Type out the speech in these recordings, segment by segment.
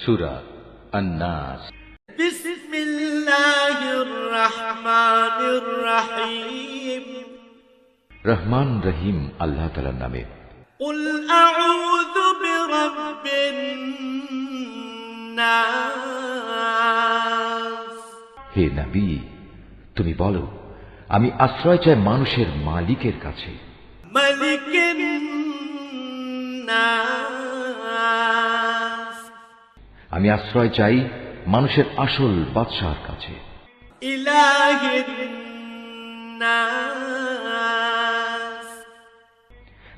সূরা আন-নাস। বিসমিল্লাহির রহমানির রহিম। রহমান রহিম আল্লাহ তাআলার নামে। কুল আউযু বিরাব্বিন নাস। হে নবী, তুমি বলো, আমি আশ্রয় চাই মানুষের মালিকের কাছে। মালিকিন নাস। আমি আশ্রয় চাই মানুষের আসল বাদশাহর কাছে। ইলাহিন নাস।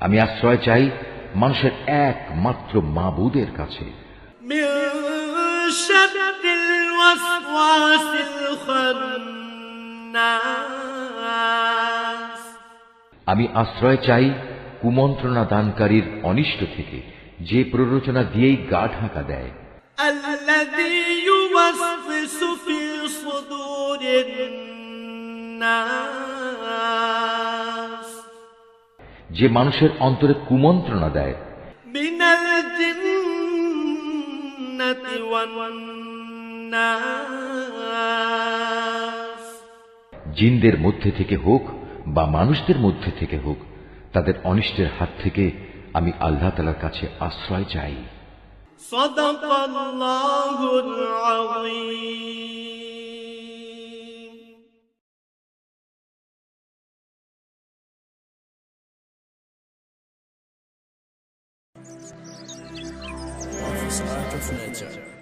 আমি আশ্রয় চাই মানুষের একমাত্র মাবুদের কাছে। মিন শাররিল ওয়াসওয়াসিল খান্নাস। আমি আশ্রয় চাই কুমন্ত্রণা দানকারীর অনিষ্ট থেকে, যে প্ররোচনা দিয়েই গা ঢাকা দেয়। আল্লাযী ইউওয়াসওয়িসু ফি সুদুরিন নাস। যে মানুষের অন্তরে কুমন্ত্রণা দেয়। মিনাল জিন্নাতি ওয়ান নাস। জিনদের মধ্যে থেকে হোক বা মানুষদের মধ্যে থেকে হোক, তাদের অনিষ্টের হাত থেকে আমি আল্লাহ তাআলার কাছে আশ্রয় চাই। সাদাকাল্লাহুল আযীম। Office Art of Nature.